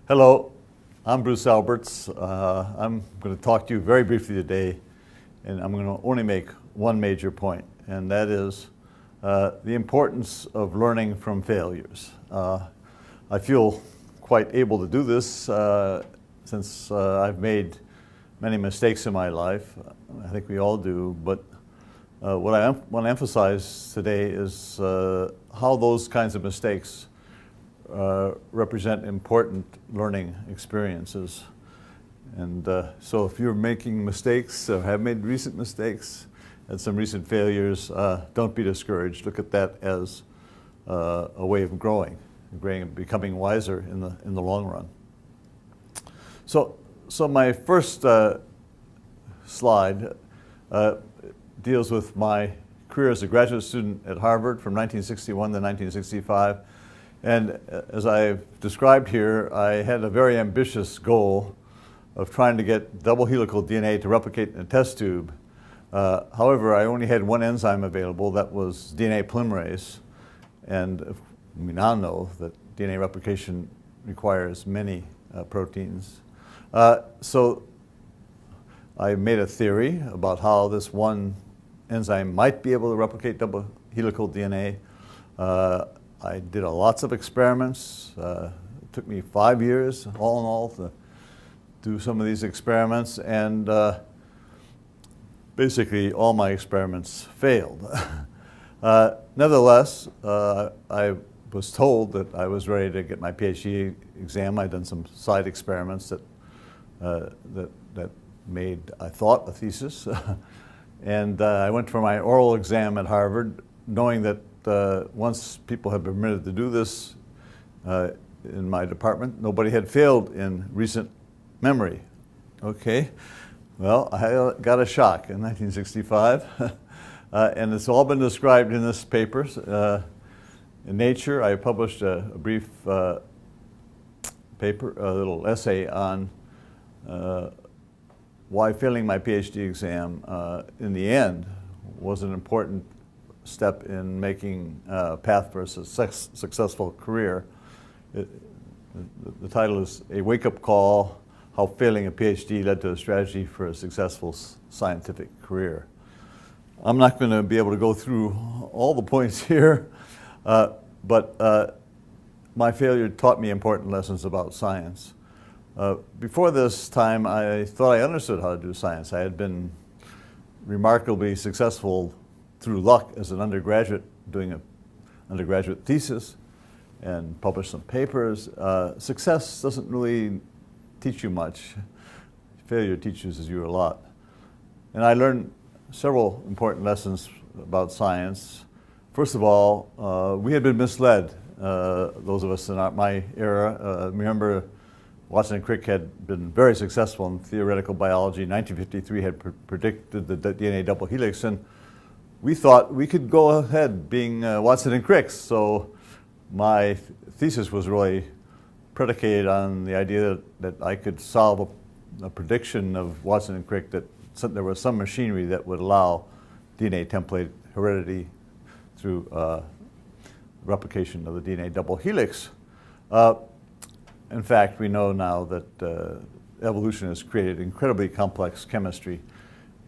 Hello, I'm Bruce Alberts. I'm going to talk to you very briefly today, and I'm going to only make one major point, and that is the importance of learning from failures. I feel quite able to do this since I've made many mistakes in my life. I think we all do, but what I want to emphasize today is how those kinds of mistakes represent important learning experiences. And so if you're making mistakes or have made recent mistakes and some recent failures, don't be discouraged. Look at that as a way of growing and becoming wiser in the long run. So my first slide deals with my career as a graduate student at Harvard from 1961 to 1965. And as I've described here, I had a very ambitious goal of trying to get double helical DNA to replicate in a test tube. However, I only had one enzyme available, that was DNA polymerase. And we now know that DNA replication requires many proteins. So I made a theory about how this one enzyme might be able to replicate double helical DNA. I did lots of experiments. It took me 5 years, all in all, to do some of these experiments, and basically all my experiments failed. Nevertheless, I was told that I was ready to get my PhD exam. I'd done some side experiments that made, I thought, a thesis. And I went for my oral exam at Harvard, knowing that once people had been permitted to do this in my department, nobody had failed in recent memory. Okay, well, I got a shock in 1965, and it's all been described in this paper. In Nature, I published a brief paper, a little essay on why failing my PhD exam in the end was an important step in making a path for a successful career. The title is A Wake-Up Call, How Failing a PhD Led to a Strategy for a Successful Scientific Career. I'm not going to be able to go through all the points here, but my failure taught me important lessons about science. Before this time, I thought I understood how to do science. I had been remarkably successful through luck as an undergraduate, doing an undergraduate thesis and published some papers. Success doesn't really teach you much. Failure teaches you a lot. And I learned several important lessons about science. First of all, we had been misled, those of us in my era. Remember, Watson and Crick had been very successful in theoretical biology. In 1953 had predicted the DNA double helix, and we thought we could go ahead being Watson and Crick. So my thesis was really predicated on the idea that I could solve a prediction of Watson and Crick, that there was some machinery that would allow DNA template heredity through replication of the DNA double helix. In fact, we know now that evolution has created incredibly complex chemistry,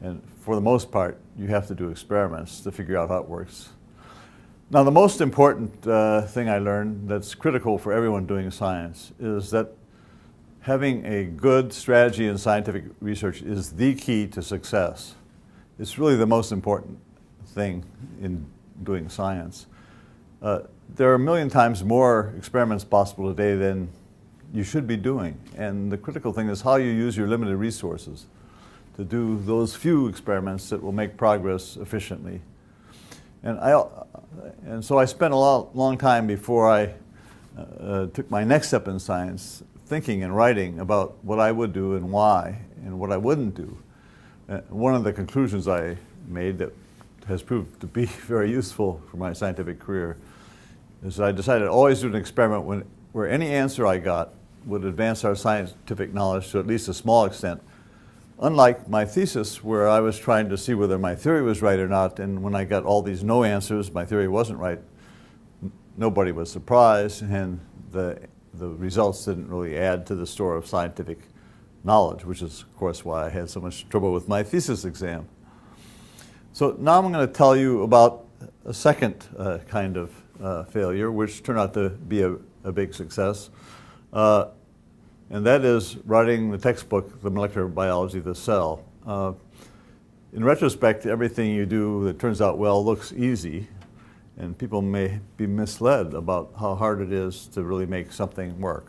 and for the most part, you have to do experiments to figure out how it works. Now, the most important thing I learned that's critical for everyone doing science is that having a good strategy in scientific research is the key to success. It's really the most important thing in doing science. There are a million times more experiments possible today than you should be doing, and the critical thing is how you use your limited resources to do those few experiments that will make progress efficiently. And so I spent a long time before I took my next step in science thinking and writing about what I would do and why, and what I wouldn't do. One of the conclusions I made that has proved to be very useful for my scientific career is I decided to always do an experiment where any answer I got would advance our scientific knowledge to at least a small extent. Unlike my thesis, where I was trying to see whether my theory was right or not, and when I got all these no answers, my theory wasn't right, nobody was surprised, and the the results didn't really add to the store of scientific knowledge, which is, of course, why I had so much trouble with my thesis exam. So now I'm going to tell you about a second kind of failure, which turned out to be a big success. And that is writing the textbook, The Molecular Biology of the Cell. In retrospect, everything you do that turns out well looks easy, and people may be misled about how hard it is to really make something work.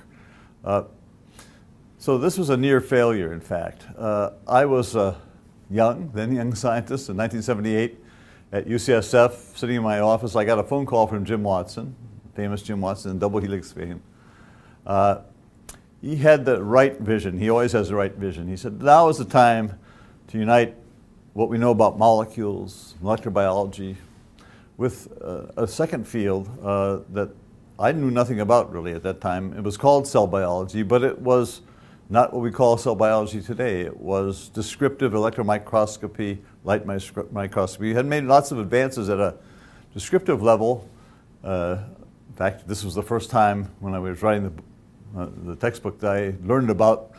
So this was a near failure, in fact. I was a then young scientist in 1978 at UCSF, sitting in my office. I got a phone call from Jim Watson, famous Jim Watson in double helix fame. He had the right vision. He always has the right vision. He said, now is the time to unite what we know about molecules, molecular biology, with a second field that I knew nothing about really at that time. It was called cell biology, but it was not what we call cell biology today. It was descriptive electron microscopy, light microscopy. We had made lots of advances at a descriptive level. In fact, this was the first time when I was writing the textbook that I learned about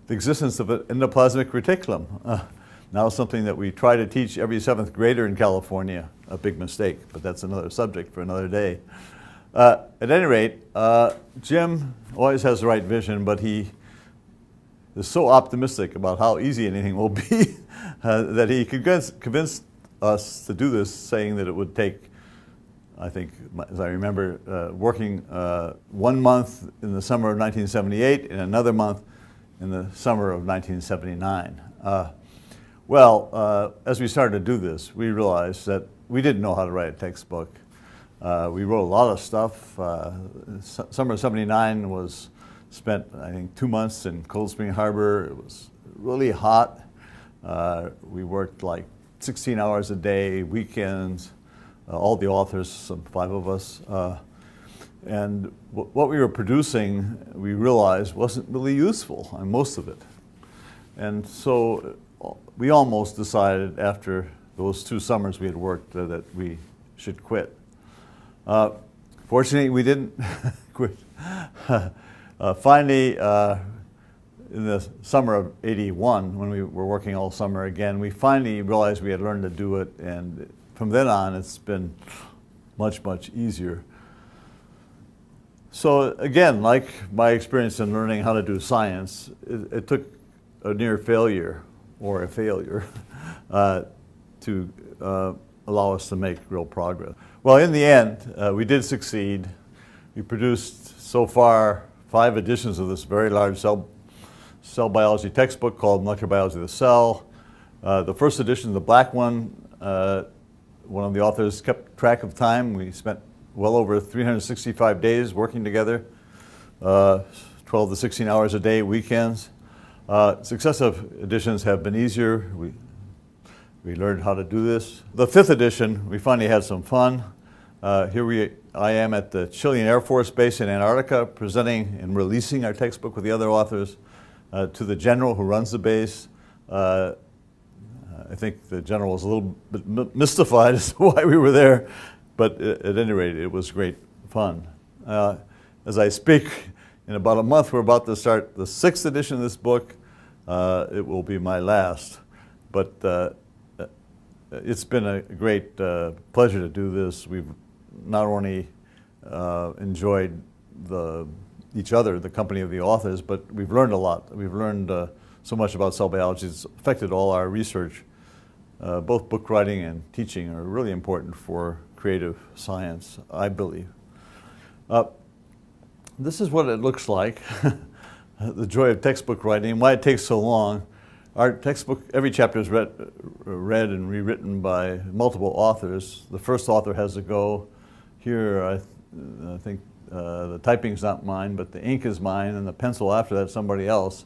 the existence of an endoplasmic reticulum. Now something that we try to teach every 7th grader in California. A big mistake, but that's another subject for another day. At any rate, Jim always has the right vision, but he is so optimistic about how easy anything will be that he convinced us to do this, saying that it would take, I think, as I remember, working 1 month in the summer of 1978 and another month in the summer of 1979. As we started to do this, we realized that we didn't know how to write a textbook. We wrote a lot of stuff. Summer of '79 was spent, I think, 2 months in Cold Spring Harbor. It was really hot. We worked like 16 hours a day, weekends. All the authors, some 5 of us. And what we were producing, we realized, wasn't really useful, most of it. And so we almost decided after those 2 summers we had worked that we should quit. Fortunately, we didn't quit. Finally, in the summer of '81, when we were working all summer again, we finally realized we had learned to do it, and from then on, it's been much, much easier. So again, like my experience in learning how to do science, it took a near failure, or a failure, to allow us to make real progress. Well, in the end, we did succeed. We produced so far 5 editions of this very large cell biology textbook called Molecular Biology of the Cell. The first edition, the black one of the authors kept track of time. We spent well over 365 days working together, 12 to 16 hours a day, weekends. Successive editions have been easier. We learned how to do this. The 5th edition, we finally had some fun. Here I am at the Chilean Air Force Base in Antarctica, presenting and releasing our textbook with the other authors to the general who runs the base. I think the general was a little bit mystified as to why we were there, but at any rate, it was great fun. As I speak, in about a month, we're about to start the 6th edition of this book. It will be my last, but it's been a great pleasure to do this. We've not only enjoyed each other, the company of the authors, but we've learned a lot. We've learned so much about cell biology. It's affected all our research. Both book writing and teaching are really important for creative science, I believe. This is what it looks like, the joy of textbook writing, why it takes so long. Our textbook, every chapter is read and rewritten by multiple authors. The first author has to go. Here, I think the typing's not mine, but the ink is mine, and the pencil after that somebody else.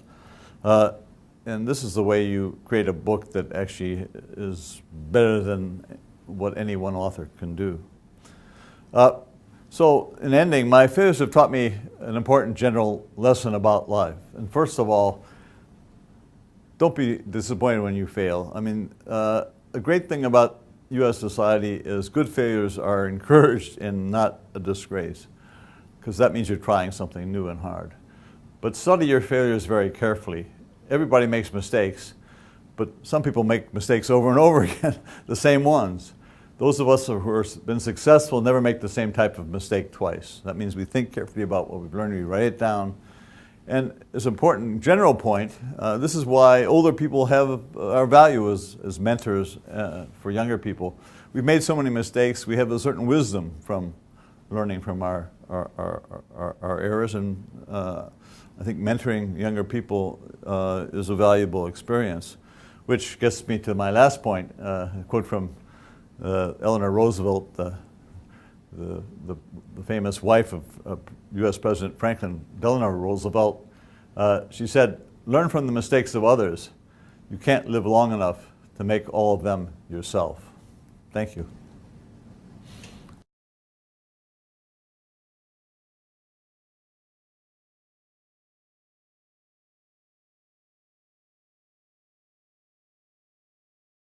And this is the way you create a book that actually is better than what any one author can do. So in ending, my failures have taught me an important general lesson about life. And first of all, don't be disappointed when you fail. I mean, a great thing about U.S. society is good failures are encouraged and not a disgrace. because that means you're trying something new and hard. But study your failures very carefully. Everybody makes mistakes, but some people make mistakes over and over again, the same ones. Those of us who have been successful never make the same type of mistake twice. That means we think carefully about what we've learned, we write it down. And it's an important general point. This is why older people have our value as mentors for younger people. We've made so many mistakes, we have a certain wisdom from learning from our errors, and I think mentoring younger people is a valuable experience, which gets me to my last point, a quote from Eleanor Roosevelt, the famous wife of U.S. President Franklin Delano Roosevelt. She said, "Learn from the mistakes of others. You can't live long enough to make all of them yourself." Thank you.